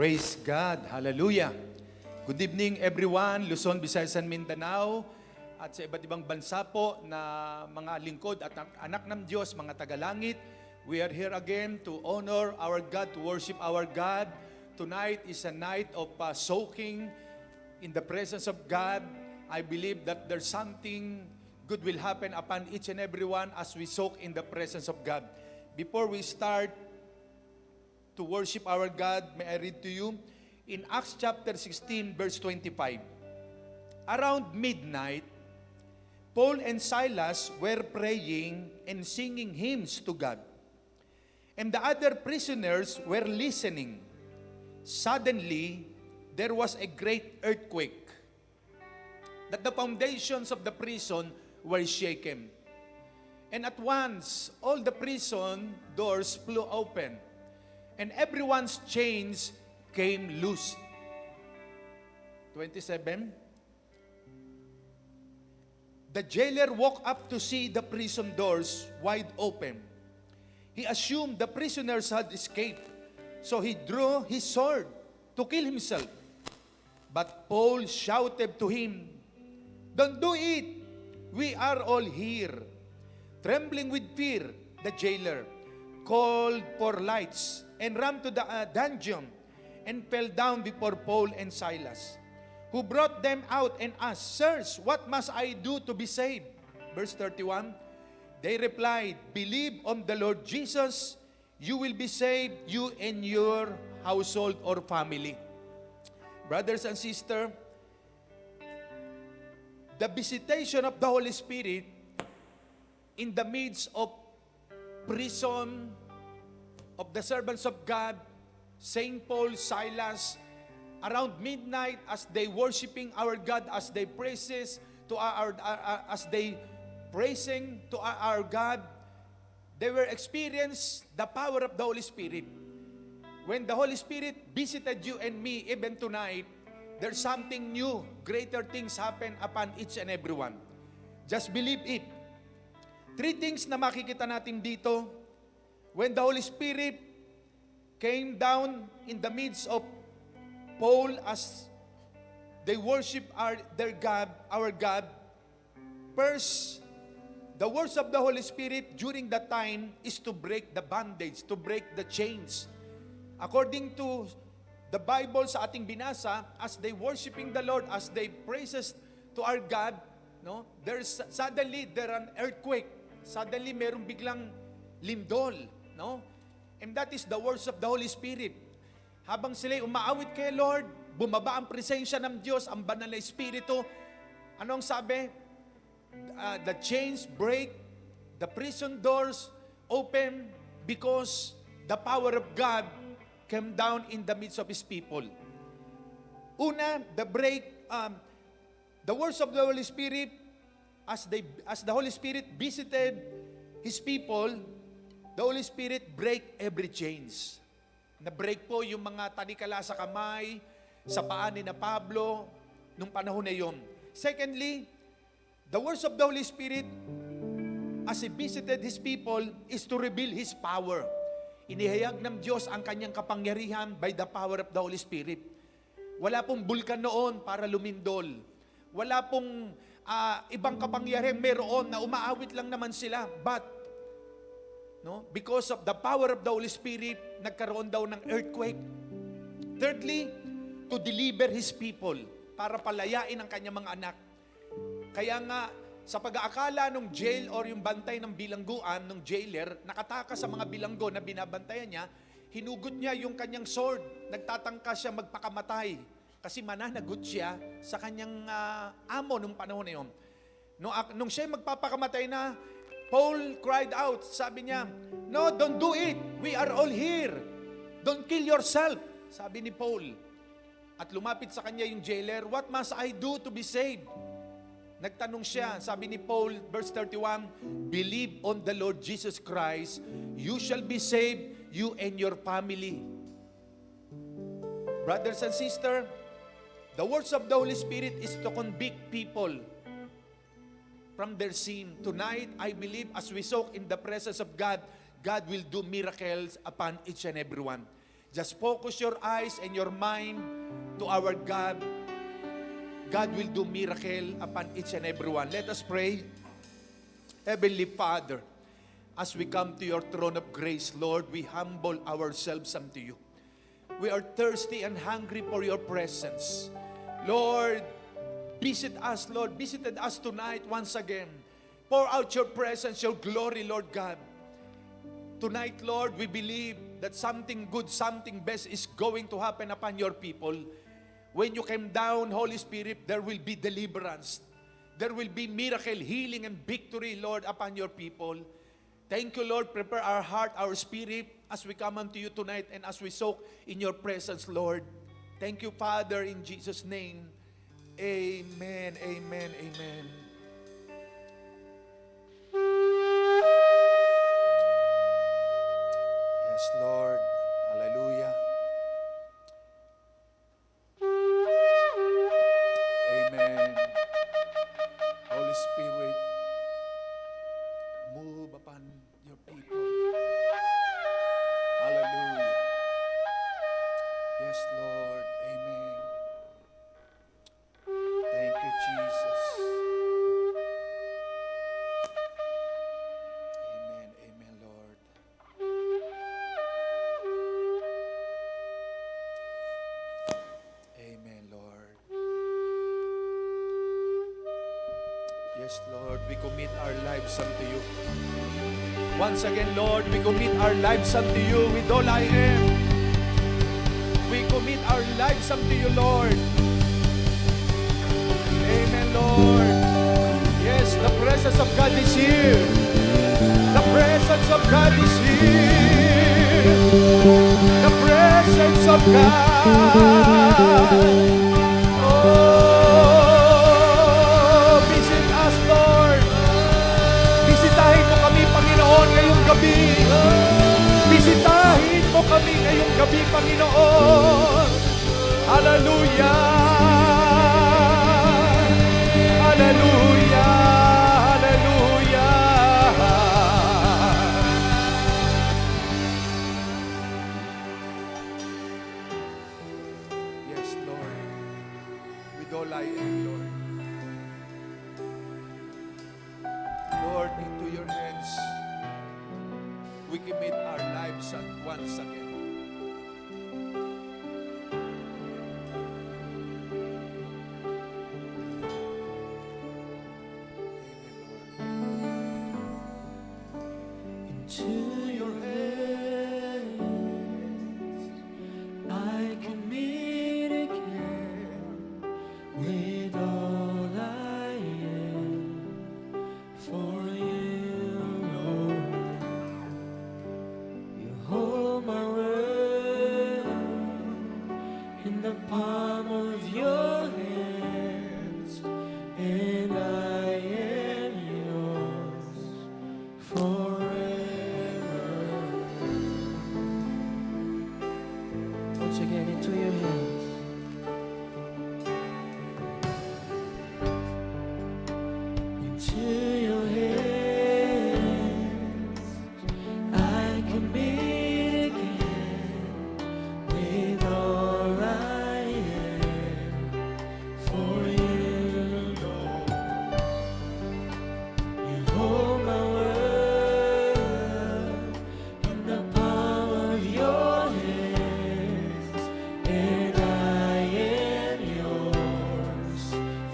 Praise God. Hallelujah. Good evening everyone, Luzon, Visayas, and Mindanao, at sa iba't ibang bansa po na mga lingkod at anak ng Diyos, mga tagalangit. We are here again to honor our God, to worship our God. Tonight is a night of soaking in the presence of God. I believe that there's something good will happen upon each and every one as we soak in the presence of God. Before we start to worship our God, may I read to you in Acts chapter 16 verse 25. Around midnight, Paul and Silas were praying and singing hymns to God, and the other prisoners were listening. Suddenly, there was a great earthquake, that the foundations of the prison were shaken. And at once, all the prison doors flew open, and everyone's chains came loose. 27. The jailer woke up to see the prison doors wide open. He assumed the prisoners had escaped, so he drew his sword to kill himself. But Paul shouted to him, "Don't do it! We are all here." Trembling with fear, the jailer called for lights and ran to the dungeon and fell down before Paul and Silas, who brought them out and asked, "Sirs, what must I do to be saved?" Verse 31, they replied, "Believe on the Lord Jesus, you will be saved, you and your household or family." Brothers and sisters, the visitation of the Holy Spirit in the midst of prison of the servants of God, Saint Paul, Silas, around midnight as they worshiping our God, as they praises to praising to our God, they were experience the power of the Holy Spirit. When the Holy Spirit visited you and me, even tonight, there's something new, greater things happen upon each and every one. Just believe it. Three things na makikita natin dito. When the Holy Spirit came down in the midst of Paul as they worship their God, our God, first, the words of the Holy Spirit during that time is to break the bondage, to break the chains. According to the Bible sa ating binasa, as they worshiping the Lord, as they praises to our God, no, suddenly there an earthquake. Suddenly merong biglang lindol, no? And that is the words of the Holy Spirit. Habang sila umaawit kay Lord, bumaba ang presensya ng Diyos, ang banal na Espiritu. Anong sabi? The chains break, the prison doors open because the power of God came down in the midst of His people. Una, the words of the Holy Spirit, as the Holy Spirit visited His people, the Holy Spirit break every chains. Na-break po yung mga tanikala sa kamay, sa paa ni na Pablo, nung panahon na yun. Secondly, the words of the Holy Spirit, as He visited His people, is to reveal His power. Inihayag ng Diyos ang kanyang kapangyarihan by the power of the Holy Spirit. Wala pong bulkan noon para lumindol. Wala pong ibang kapangyarihan meron na umaawit lang naman sila. But, no, because of the power of the Holy Spirit, nagkaroon daw ng earthquake. Thirdly, to deliver His people, para palayain ang kanyang mga anak. Kaya nga, sa pag-aakala ng jail or yung bantay ng bilangguan, ng jailer, nakatakas sa mga bilanggo na binabantayan niya, hinugot niya yung kanyang sword. Nagtatangka siya magpakamatay. Kasi mananagot siya sa kanyang amo nung panahon na yun. Nung siya magpapakamatay na, Paul cried out, sabi niya, "No, don't do it. We are all here. Don't kill yourself," sabi ni Paul. At lumapit sa kanya yung jailer, "What must I do to be saved?" Nagtanong siya, sabi ni Paul, verse 31, "Believe on the Lord Jesus Christ, you shall be saved, you and your family." Brothers and sisters, the words of the Holy Spirit is to convict people from their sin. Tonight, I believe as we soak in the presence of God, God will do miracles upon each and every one. Just focus your eyes and your mind to our God. God will do miracle upon each and every one. Let us pray. Heavenly Father, as we come to your throne of grace, Lord, we humble ourselves unto you. We are thirsty and hungry for your presence. Lord, visit us, Lord. Visited us tonight once again. Pour out your presence, your glory, Lord God. Tonight, Lord, we believe that something good, something best is going to happen upon your people. When you came down, Holy Spirit, there will be deliverance. There will be miracle, healing, and victory, Lord, upon your people. Thank you, Lord. Prepare our heart, our spirit, as we come unto you tonight and as we soak in your presence, Lord. Thank you, Father, in Jesus' name. Amen, amen, amen. Yes, Lord. Hallelujah. Amen. Holy Spirit, move upon your people. Hallelujah. Yes, Lord. Amen. Thank you, Jesus. Amen. Amen, Lord. Amen, Lord. Yes, Lord, we commit our lives unto you. Once again, Lord, we commit our lives unto you with all I am. We commit our lives unto you, Lord. Amen, Lord. Yes, the presence of God is here. The presence of God is here. The presence of God. Oh, visit us, Lord. Bisitahin mo kami, Panginoon, ngayong gabi. Bisitahin mo kami ngayong gabi, Panginoon. Hallelujah. Hallelujah. Hallelujah. Yes, Lord. With all I am, Lord. Lord, into your hands, we commit our lives once again. To your hands I commit again, with all I am for you, Lord. You hold my world in the palm of your hands, and I am yours forever. Once again, into your hands. Into your hands I commit again, with all I am for you, Lord. You hold my world in the palm of your hands, and I am yours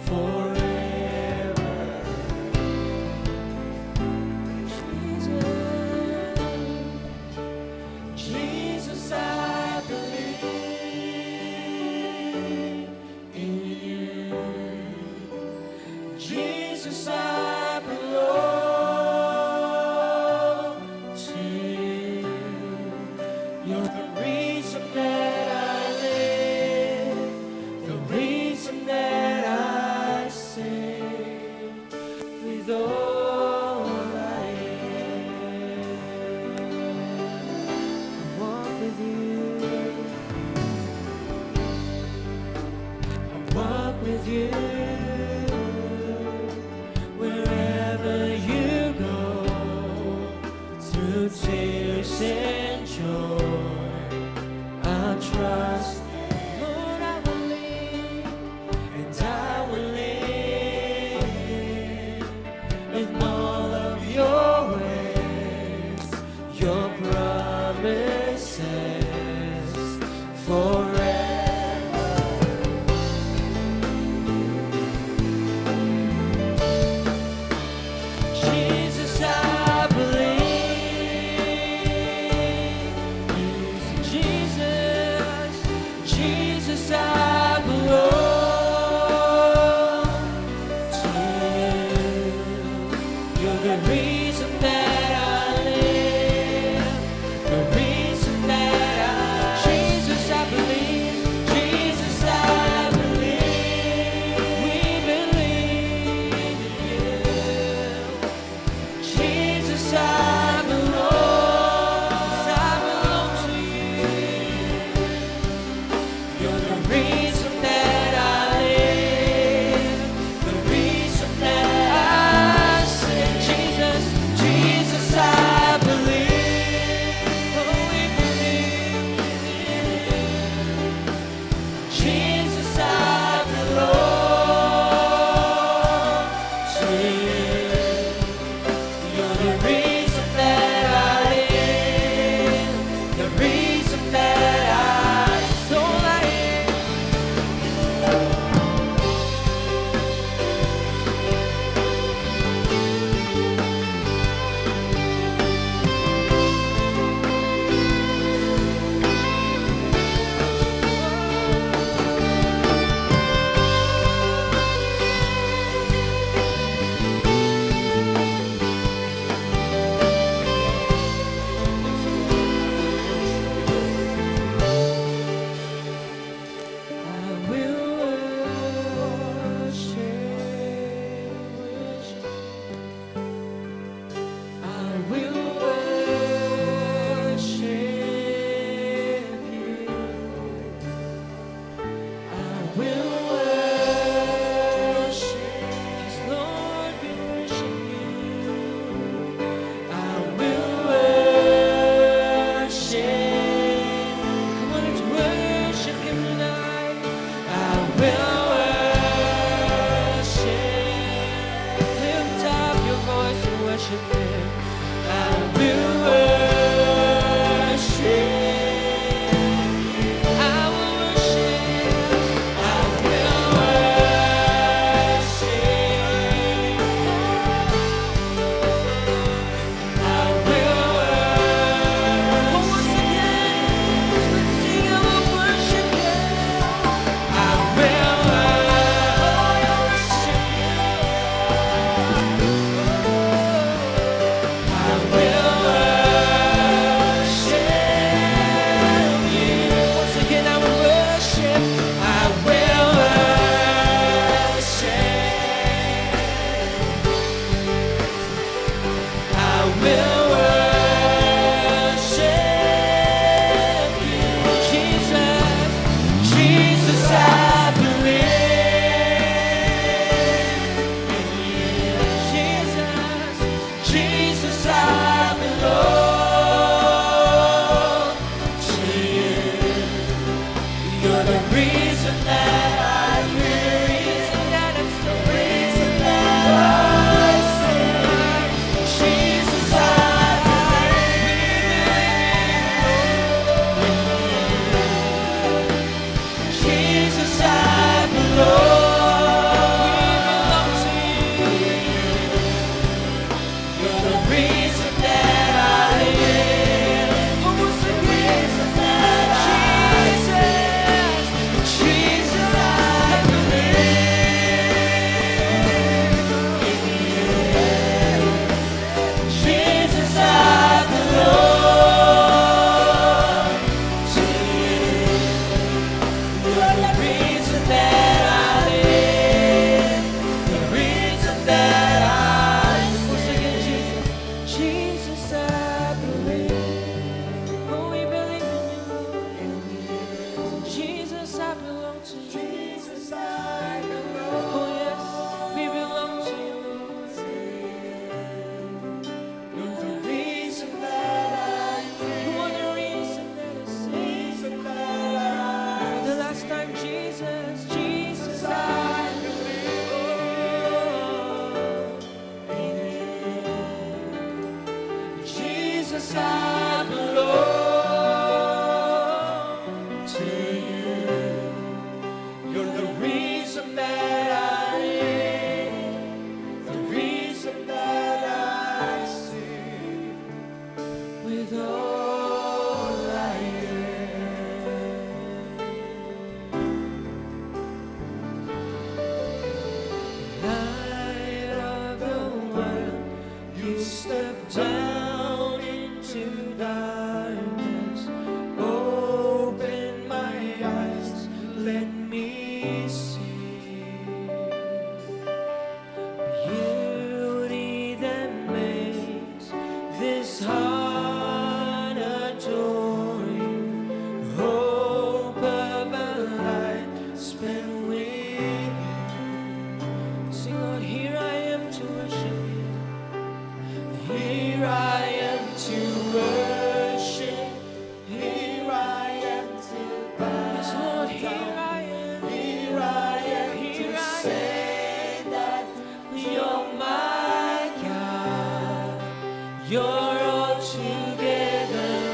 forever. Jesus, I believe in you. Jesus, I belong to you. You're the reason that I live, the reason that I sing, with all I am. I walk with you. I walk with you. Where Jesus, I You're altogether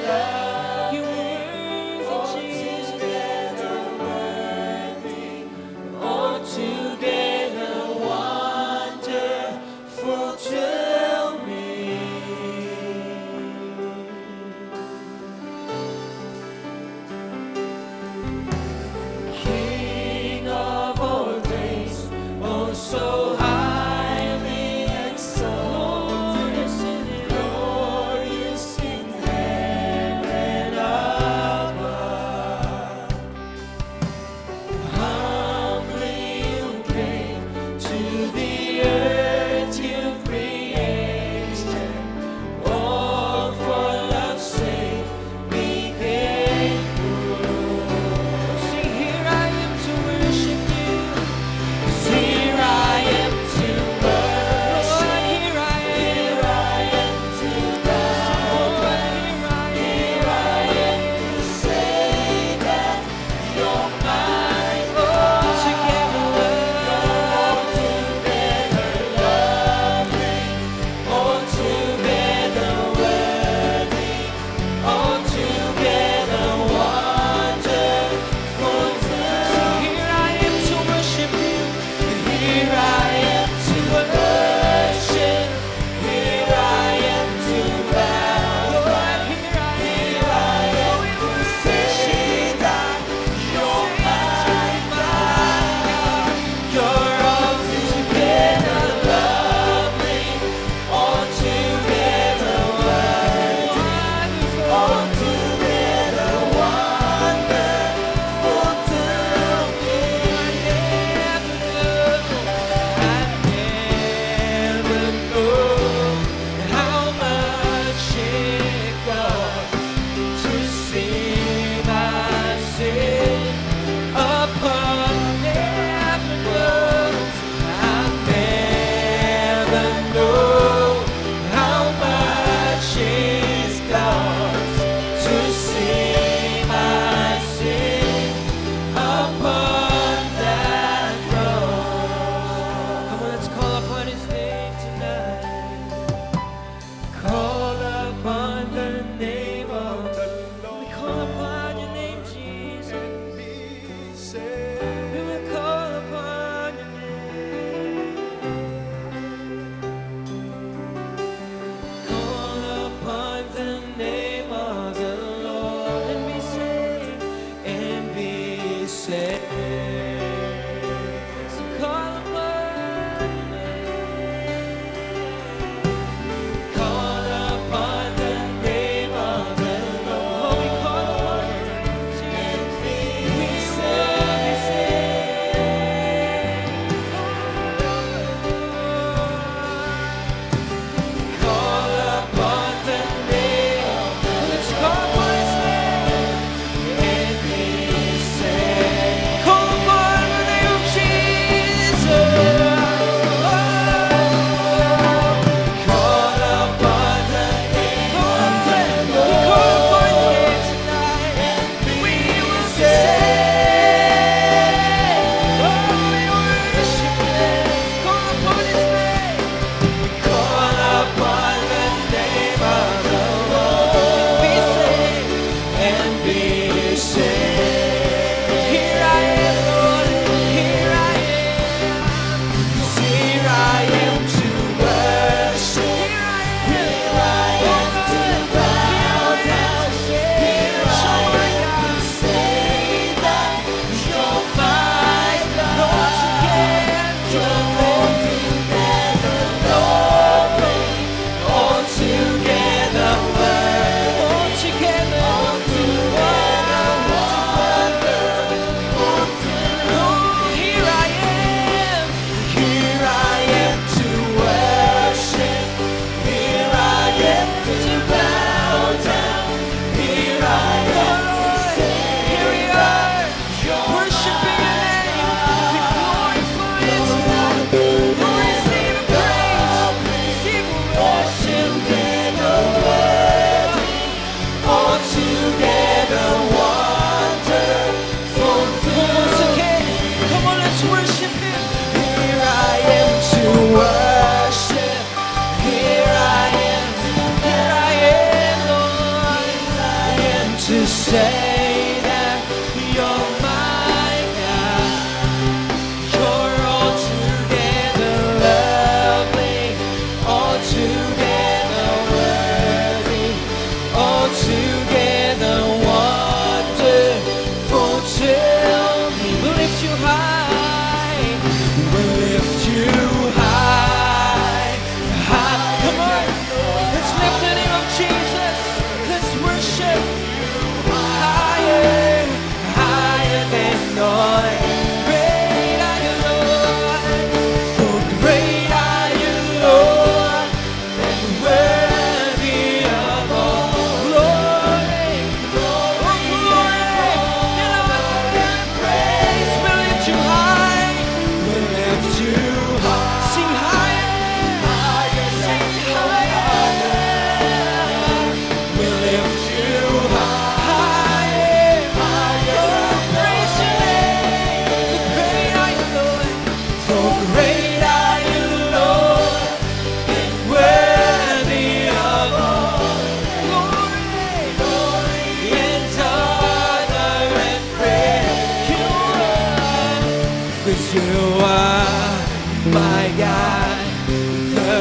lovely. You're altogether worthy. Altogether wonderful to me. King of all days, oh so highly exalted, glorious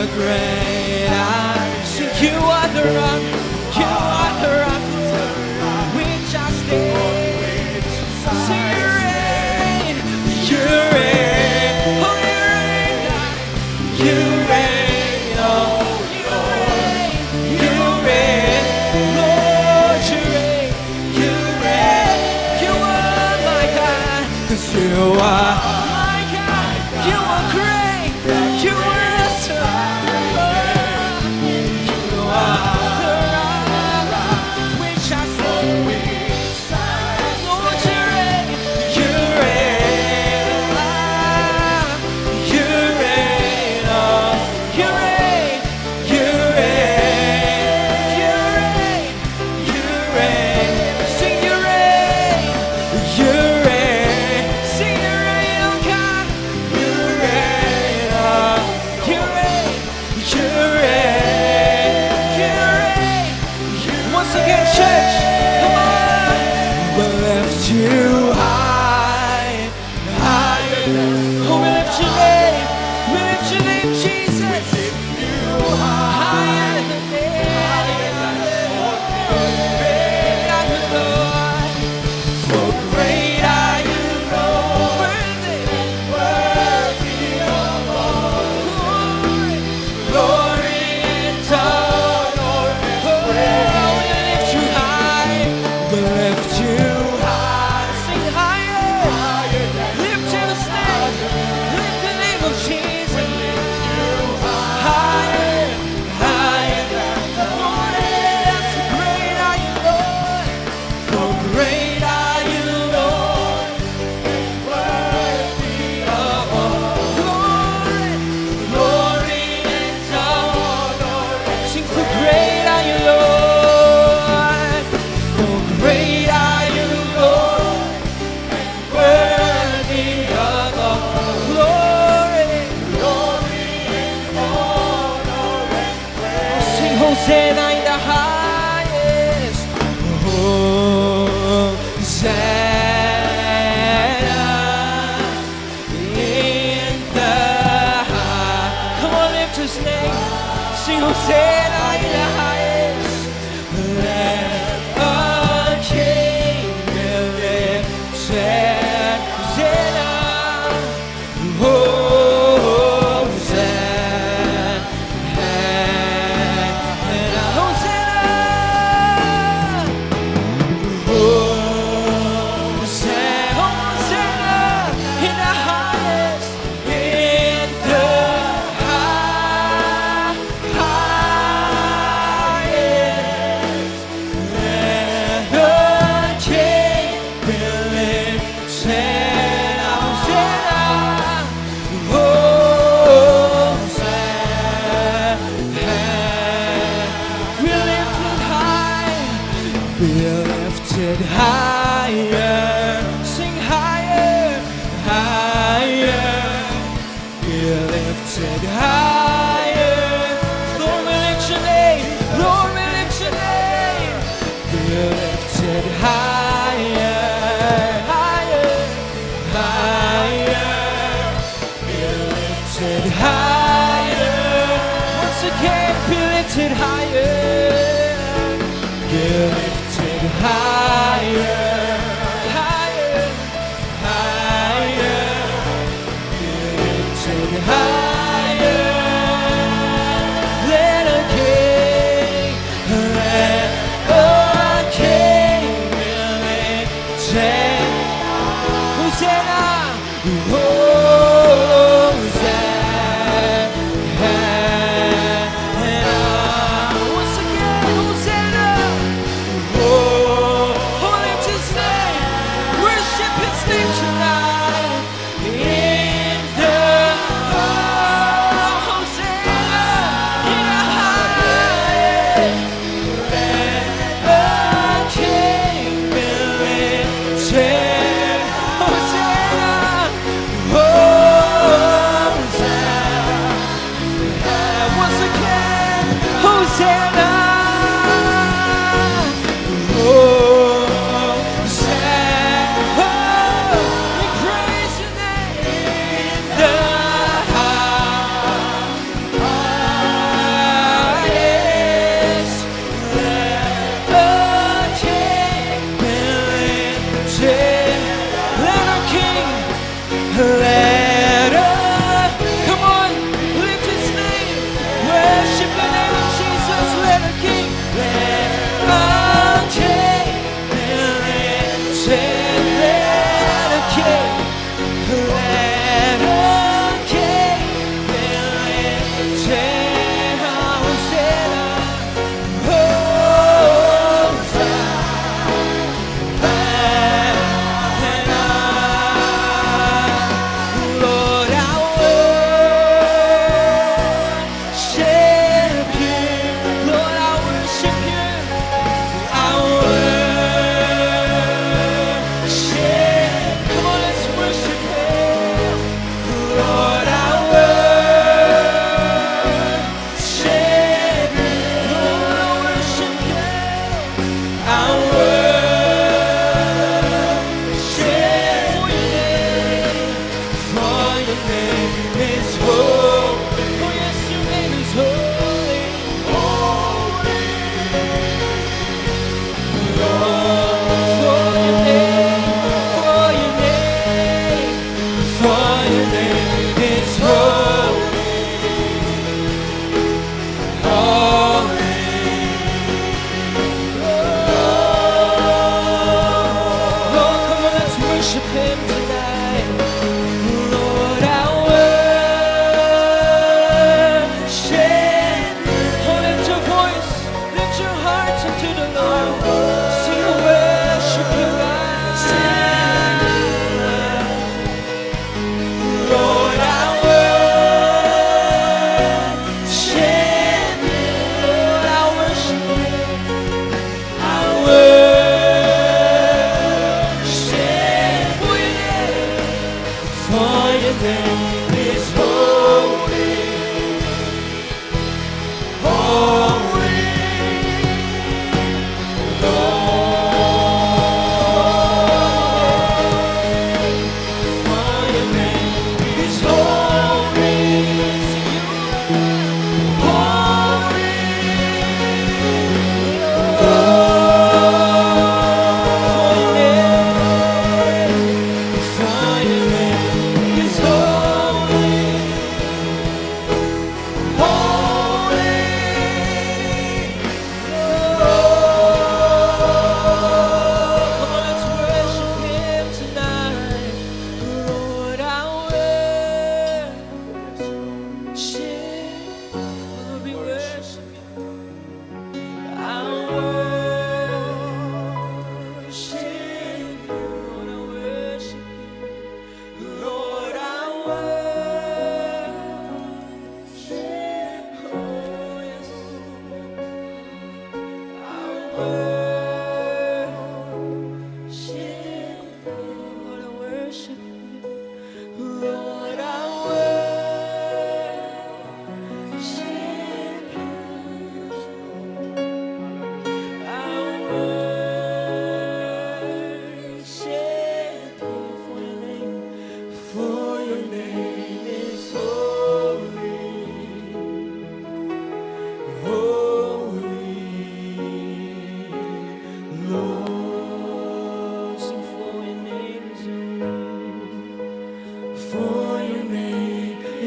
great I am. You are the rock, you are the rock, which I stand. Sing you reign, you reign, oh you reign, oh you reign, Lord you reign, you reign, you are my God, 'cause you are my God, you are great, you are awesome, you are the rock, which I stand. Lord you reign, you reign, you reign, oh you reign, you reign, you reign, you reign, sing you reign, you reign, sing you reign, oh God, you reign, oh you reign, you reign, you reign. Once again, church, come on. We'll lift you high, higher. Oh, we lift your name. We lift your name, Jesus. Higher than great are you, Lord. For great are you, Lord. Worthy of all glory and honor. Oh, we lift you high. We lift you high. Sing higher. Lift his name. Lift the name of Jesus. Higher, higher. Lord, yes, great are you, Lord. For great are you, Lord. Worthy of all glory and honor. Sing, for great are you, Lord. For great are you, Lord. Worthy of all glory and honor. Sing Hosanna in the highest. Hosanna in the high. Come on, lift his name. Sing Hosanna in the highest. Let a king be lifted. Hosanna. Higher, sing higher, higher, be lifted higher. Lord, we lift your name, Lord, we lift your name. Be lifted higher, higher, higher, be lifted higher. Once again, be lifted higher, be lifted higher.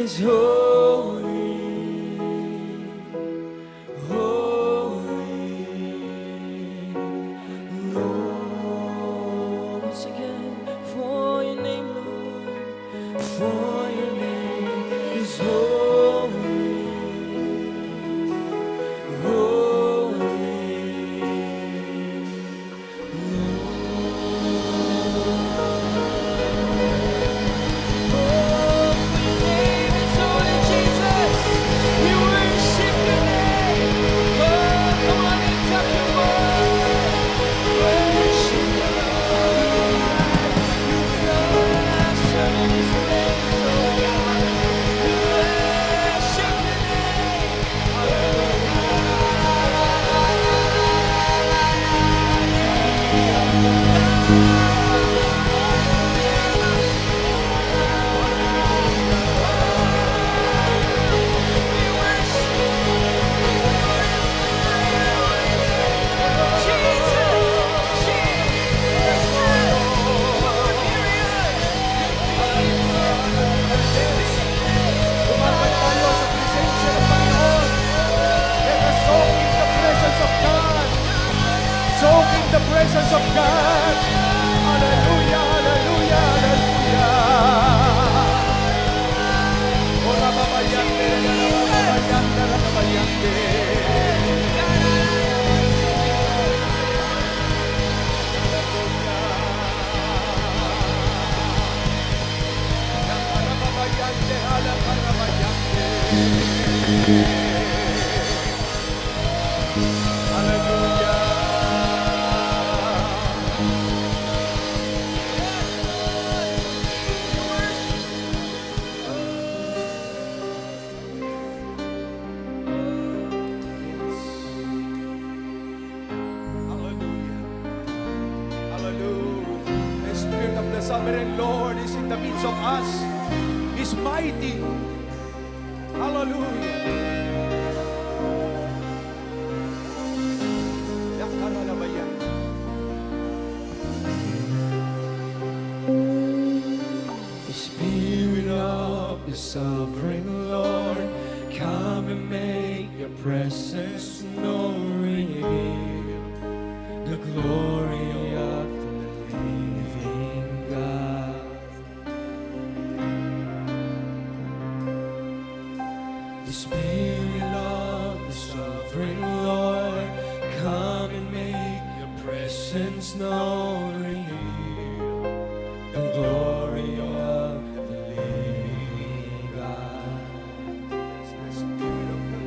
is holy, holy, Lord. Once again, for your name, Lord, for your name is holy, holy, the presence of God. Hallelujah, hallelujah, hallelujah. Ora babayante, babayante, babayante. Hala babayante, hala babayante. Hallelujah. Sovereign Lord is in the midst of us. He's mighty. Hallelujah. The Spirit of the Sovereign Lord, come and make your presence known. Reveal the glory of the living God. The Spirit of the Sovereign Lord, come and make your presence known. Reveal the glory of the living God. The Spirit of the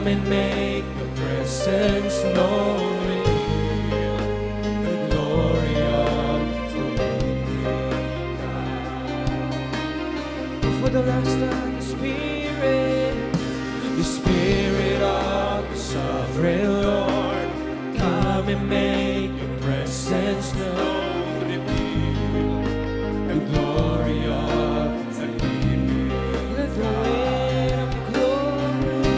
Come and make your presence known. The glory of the living God. For the last time, the Spirit of the sovereign Lord, come and make your presence known. The glory of the living God. Let the weight of glory,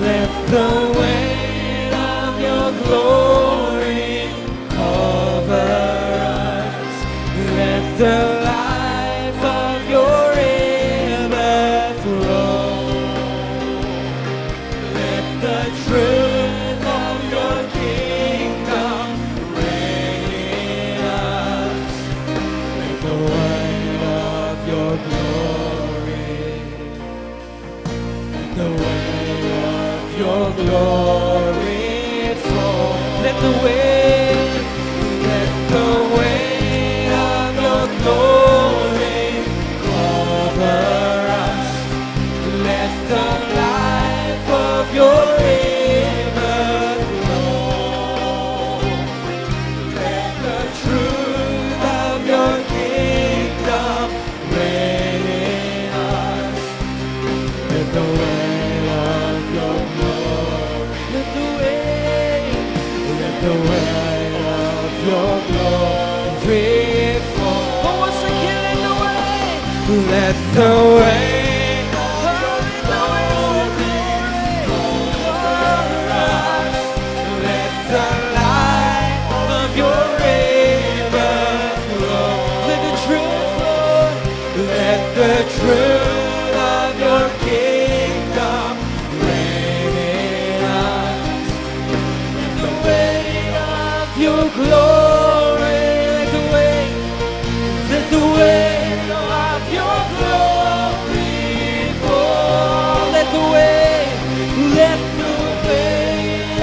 let the weight of your glory cover us. Let the life of your river flow. Let the truth of your kingdom reign in us. Let the weight of your glory, let the weight of your glory fall. Let the weight of your glory cover us. Let the life of your river flow. Let the truth of your kingdom reign in us. Let the weight of your glory, let the weight of your glory fall. Oh, once again, let the weight of your glory cover us. Let the light of your river flow. Let the truth, Lord, let the truth of your kingdom reign in us. Let the weight of your glory, let the weight of your glory fall. Let the weight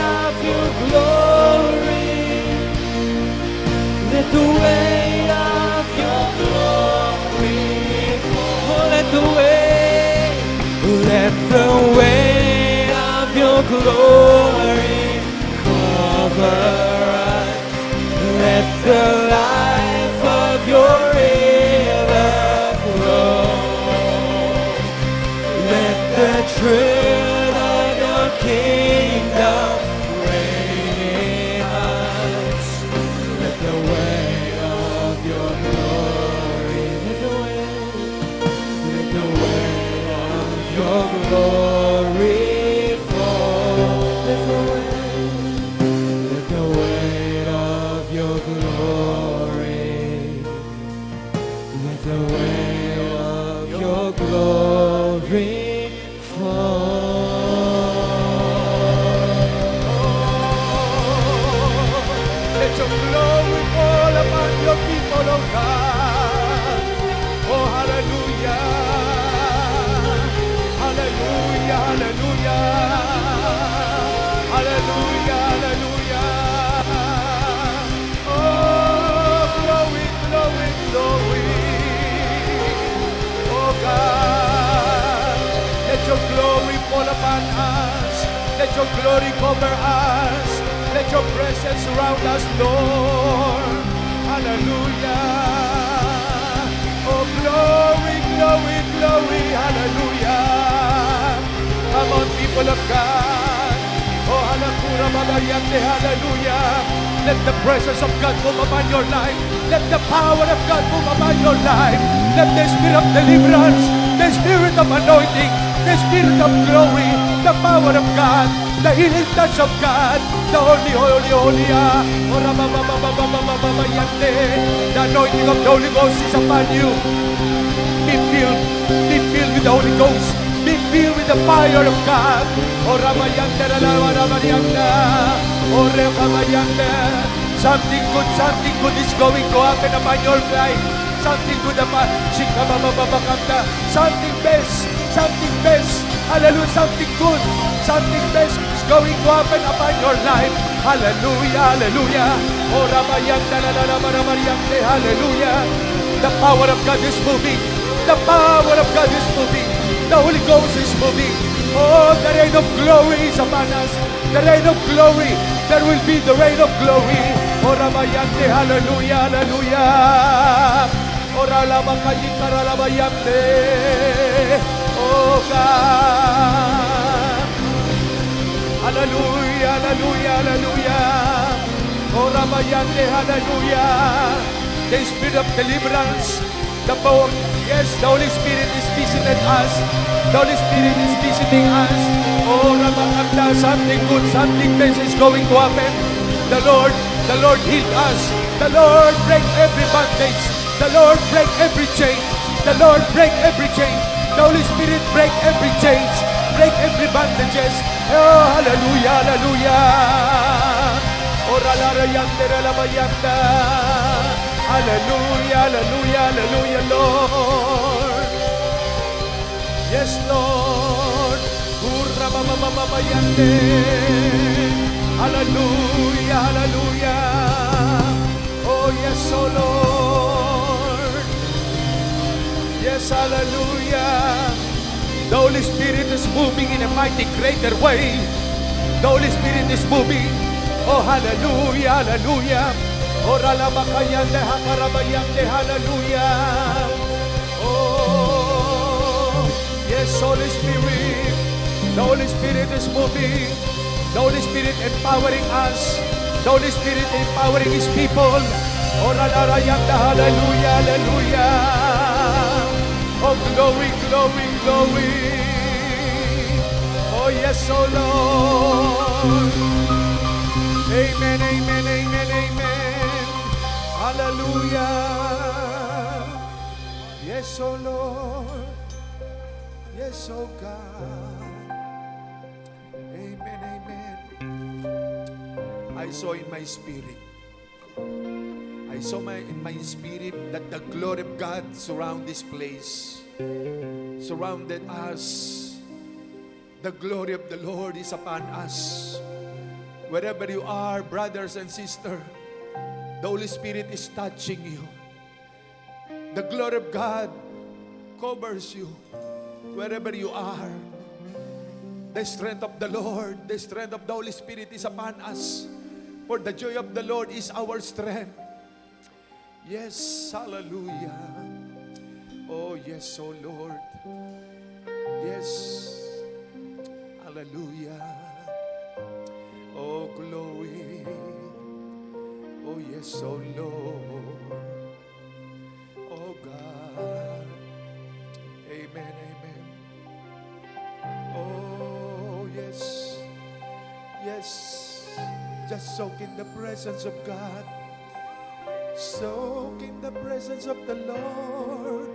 of your glory, let the weight of your glory fall. Let the weight of your glory cover us. Let the life of your river flow. Let the truth of your kingdom reign in us. Let the weight of your glory, let the weight of your glory fall. Let the weight of your glory, let the weight of your glory Let your glory fall upon your people, oh God. Oh, hallelujah. Hallelujah, hallelujah. Hallelujah, hallelujah. Oh, glory, glory, glory. Oh God, let your glory fall upon us. Let your glory cover us. Let your presence surround us, Lord. Hallelujah. Oh, glory, glory, glory. Hallelujah. Come on, people of God. Oh, halakura magariante. Hallelujah. Let the presence of God move upon your life. Let the power of God move upon your life. Let the spirit of deliverance, the spirit of anointing, the spirit of glory, the power of God, the healing touch of God, the holy, holy, holy, the anointing of the Holy Ghost is upon you. Be filled with the Holy Ghost. Be filled with the fire of God. Something good is going to happen upon your life. Something good upon something best, hallelujah, something good, something best is going to happen upon your life. Hallelujah, hallelujah. Hallelujah. The power of God is moving. The power of God is moving. The Holy Ghost is moving. Oh, the rain of glory is upon us. The rain of glory. There will be the rain of glory. Oh, Rabayante, hallelujah, hallelujah. Oh, Ralabakayi, Karalabayante. Oh, God. Hallelujah, hallelujah, hallelujah. Oh, Rabayante, hallelujah. The spirit of deliverance, the power. Yes, the Holy Spirit is visiting us. The Holy Spirit is visiting us. Oh, Ramakanda, something good, something best is going to happen. The Lord healed us. The Lord break every bondage. The Lord break every chain. The Lord break every chain. The Holy Spirit break every chains. Break every bondages. Oh, hallelujah, hallelujah. Oh, Ralarayante, Ralabayanta. Hallelujah, hallelujah, hallelujah, Lord. Yes, Lord. Hurra mamamayante. Hallelujah, hallelujah. Oh, yes, oh Lord. Yes, hallelujah. The Holy Spirit is moving in a mighty greater way. The Holy Spirit is moving. Oh, hallelujah, hallelujah. Oh, ralabakayande, hakarabayande, hallelujah. Oh, yes, Holy Spirit. The Holy Spirit is moving. The Holy Spirit empowering us. The Holy Spirit empowering His people. Oh, ralarayande, hallelujah, hallelujah. Oh, glory, glory, glory. Oh, yes, oh Lord. Amen, amen, amen, amen. Hallelujah. Yes, oh Lord. Yes, oh God. Amen, amen. I saw in my spirit. I saw in my spirit that the glory of God surround this place. Surrounded us. The glory of the Lord is upon us. Wherever you are, brothers and sisters, the Holy Spirit is touching you. The glory of God covers you wherever you are. The strength of the Lord, the strength of the Holy Spirit is upon us. For the joy of the Lord is our strength. Yes, hallelujah. Oh, yes, oh Lord. Yes, hallelujah. Oh, glory. Oh, yes, oh Lord. Oh, God. Amen, amen. Oh, yes. Yes. Just soak in the presence of God. Soak in the presence of the Lord.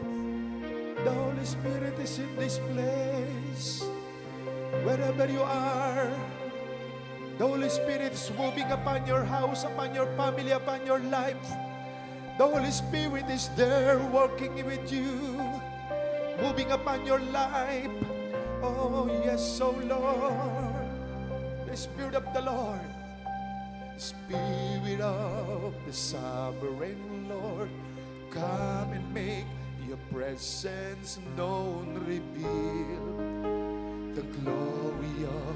The Holy Spirit is in this place. Wherever you are, the Holy Spirit is moving upon your house, upon your family, upon your life. The Holy Spirit is there working with you, moving upon your life. Oh, yes, oh Lord. The Spirit of the Lord. Spirit of the sovereign Lord, come and make your presence known, reveal the glory of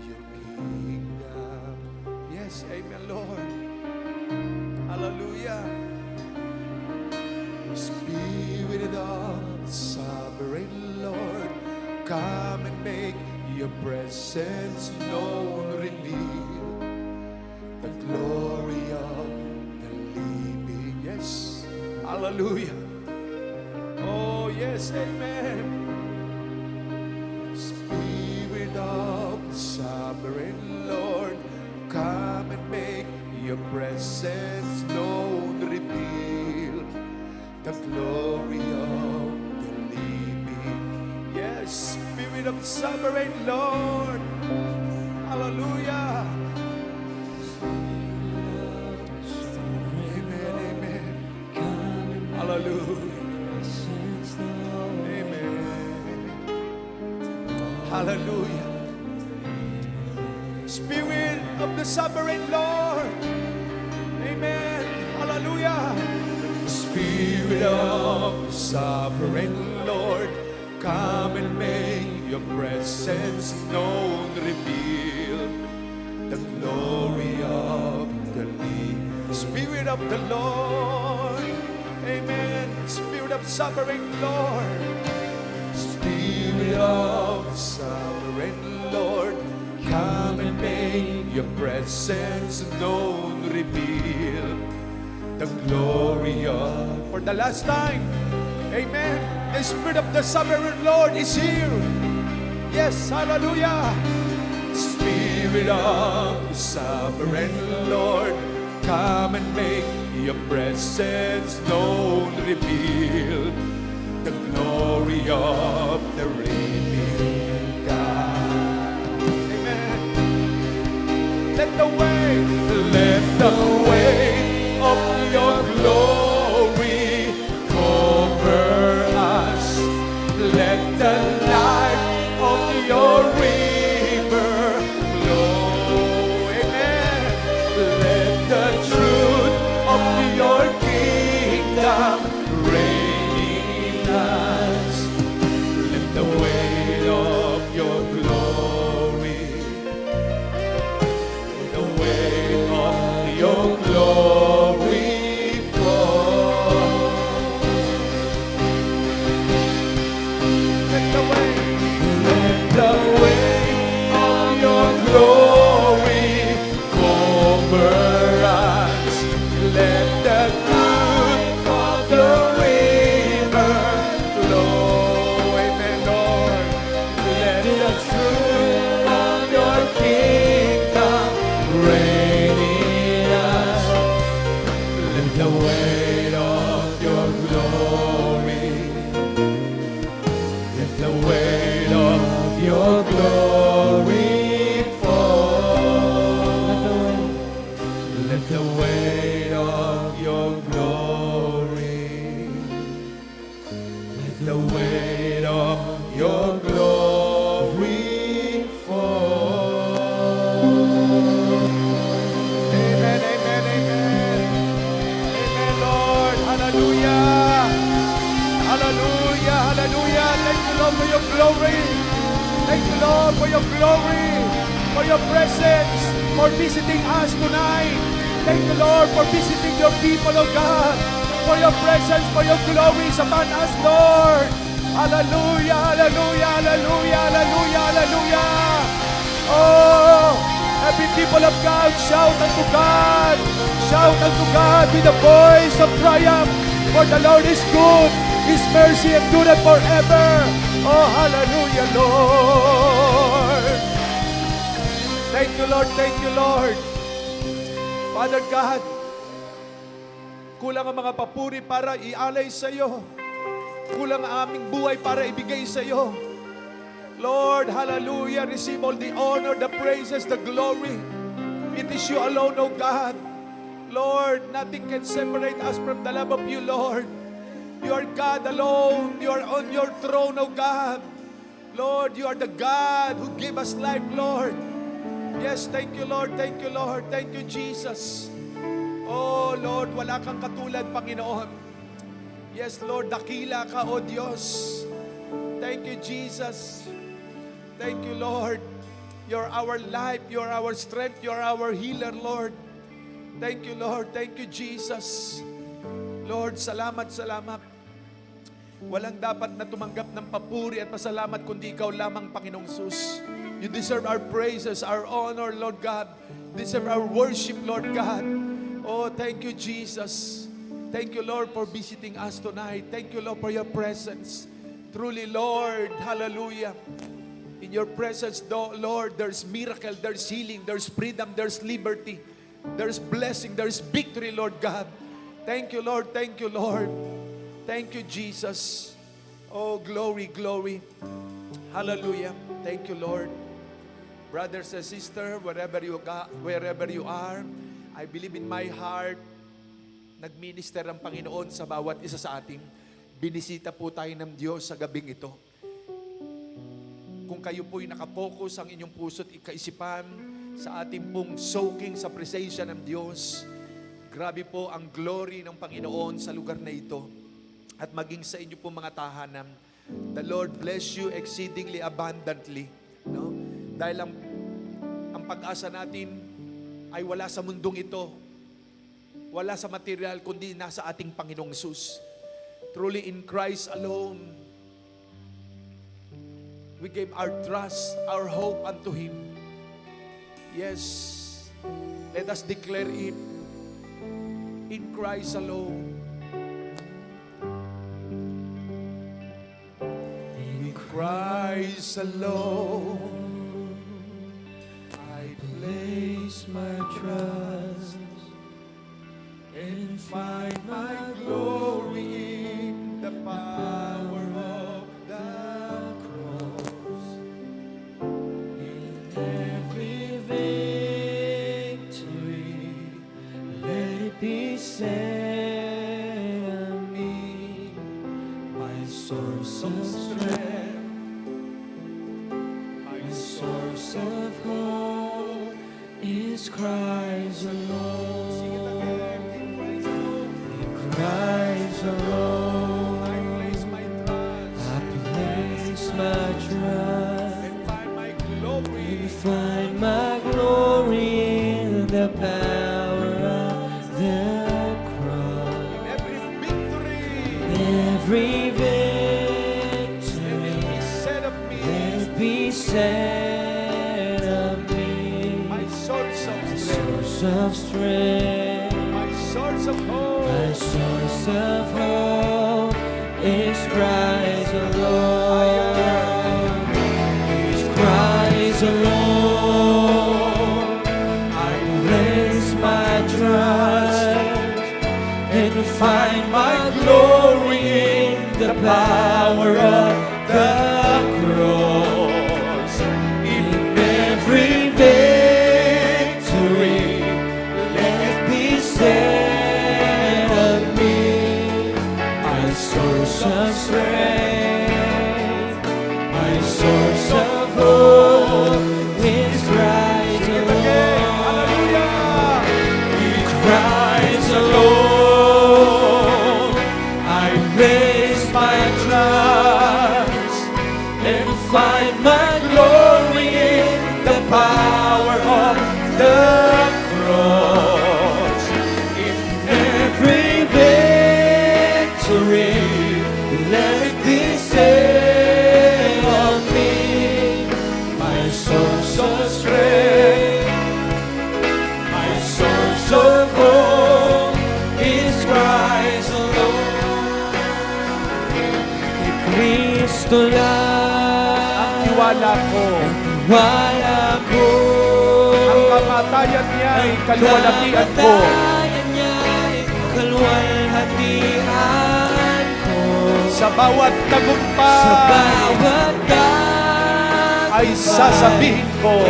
your kingdom. Yes, amen, Lord. Hallelujah. Spirit of the sovereign Lord, come and make your presence known, reveal the glory of the living. Yes, hallelujah. Oh, yes, amen. Spirit of the sovereign Lord, come and make your presence known, reveal the glory of the living. Yes, Spirit of the sovereign Lord. Hallelujah. Amen, amen. Hallelujah. Hallelujah. Spirit of the sovereign Lord. Amen. Hallelujah. Spirit of the sovereign Lord, come and make your your presence known, reveal the glory of the Spirit of the Lord. Amen. Spirit of sovereign Lord. Spirit of sovereign Lord, come and make your presence known, reveal the glory of. For the last time, amen. The Spirit of the sovereign Lord is here. Yes, hallelujah. Spirit of the sovereign Lord, come and make your presence known, reveal the glory of the redeemed God. Amen. Let the weight of your glory cover us. Let the light of your river flow. Amen. Let the truth of your kingdom reign in us. Let the weight of your glory, the weight of your glory fall. Let the weight of your glory cover us. Let the truth of the river flow. Amen, Lord. Let the truth of your kingdom reign in us. Let the weight of your glory, let the weight of your glory fall. Let the weight of your glory, let the weight of your glory fall. Amen, amen, amen. Amen, Lord. Hallelujah. Hallelujah, hallelujah. Thank you, Lord, for your glory. Thank you, Lord, for your glory, for your presence, for visiting us tonight. Thank you, Lord, for visiting your people, oh God, for your presence, for your glory is upon us, Lord. Hallelujah, hallelujah, hallelujah, hallelujah, hallelujah. Oh, every people of God, shout unto God. Shout unto God with a voice of triumph. For the Lord is good, His mercy endureth forever. Oh, hallelujah, Lord. Thank you, Lord. Thank you, Lord. Father God, kulang ang mga papuri para ialay sa iyo. Kulang ang aming buhay para ibigay sa iyo. Lord, hallelujah, receive all the honor, the praises, the glory. It is you alone, O God. Lord, nothing can separate us from the love of you, Lord. You are God alone. You are on your throne, O God. Lord, you are the God who gave us life, Lord. Yes, thank you, Lord. Thank you, Lord. Thank you, Jesus. Oh, Lord, wala kang katulad, Panginoon. Yes, Lord, dakila ka, O Diyos. Thank you, Jesus. Thank you, Lord. You're our life. You're our strength. You're our healer, Lord. Thank you, Lord. Thank you, Jesus. Lord, salamat, salamat. Walang dapat na tumanggap ng papuri at pasalamat kundi ikaw lamang, Panginoong Sus. You deserve our praises, our honor, Lord God. You deserve our worship, Lord God. Oh, thank you, Jesus. Thank you, Lord, for visiting us tonight. Thank you, Lord, for your presence. Truly, Lord, hallelujah. In your presence, Lord, there's miracle, there's healing, there's freedom, there's liberty, there's blessing, there's victory, Lord God. Thank you, Lord. Thank you, Lord. Thank you, Jesus. Oh, glory, glory. Hallelujah. Thank you, Lord. Brothers and sisters, wherever you are, I believe in my heart, nagminister ang Panginoon sa bawat isa sa atin. Binisita po tayo ng Diyos sa gabing ito. Kung kayo po'y nakapokus ang inyong puso't kaisipan sa ating pong soaking sa presensya ng Diyos, grabe po ang glory ng Panginoon sa lugar na ito. At maging sa inyo po mga tahanan, The Lord bless you exceedingly abundantly. No? Dahil ang pag-asa natin ay wala sa mundong ito. Wala sa material, kundi nasa ating Panginoong Hesus. Truly in Christ alone, we gave our trust, our hope unto Him. Yes, let us declare it. In Christ alone. In Christ alone, I place my trust and find my glory in the power of the cross. In every victory, let it be said of me, my source of strength, my source of hope is Christ alone. Christ alone, I place my trust, and find my glory in the power of the cross. In every victory, let it be said of me, my source of strength, my source of hope. My source of hope is Christ alone. Is Christ alone. I place my trust and find my glory in the power of the cross. In every victory, let it be said, source of strength, my source of hope is Christ alone. Hallelujah! In Christ alone, I place my trust and find my glory in the power of the cross. In every victory, let it be said of me, my source of strength, my source of hope is Christ alone. Kay Kristo lang ang tiwala ko, ang kamatayan niya ay kaluwalhatian ko. Sa bawat tagumpay, ay sasabihin ko,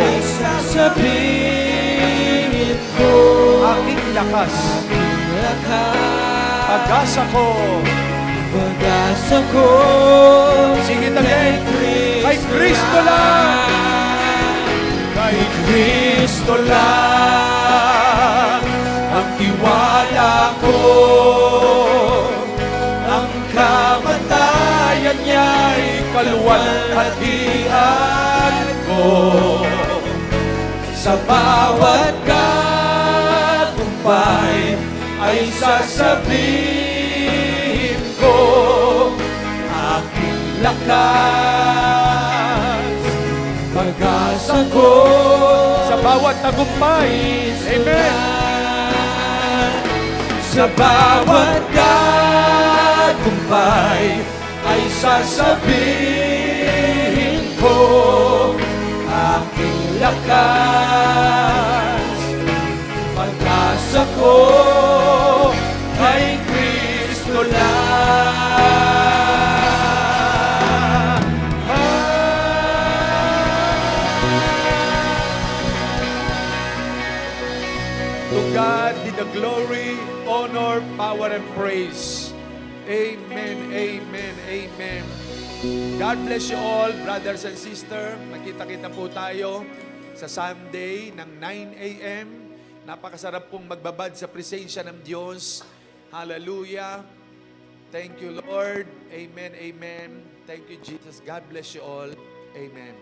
aking lakas, pag-asa ko, sige tagay, kay Kristo lang, kay Kristo lang, ang tiwala ko, ang kamatayan niya'y kaluwalhatian ko. Sa bawat tagumpay ay sasabihin ko, aking lakas, pag-asa ko. Sa bawat tagumpay, amen. Sa bawat tagumpay ay sasabihin ko, aking lakas, pag-asa ko kay Kristo lang. To God be the glory, honor, power, and praise. Amen, amen, amen. God bless you all, brothers and sisters. Nakita-kita po tayo sa Sunday ng 9 a.m. Napakasarap pong magbabad sa presensya ng Diyos. Hallelujah. Thank you, Lord. Amen, amen. Thank you, Jesus. God bless you all. Amen.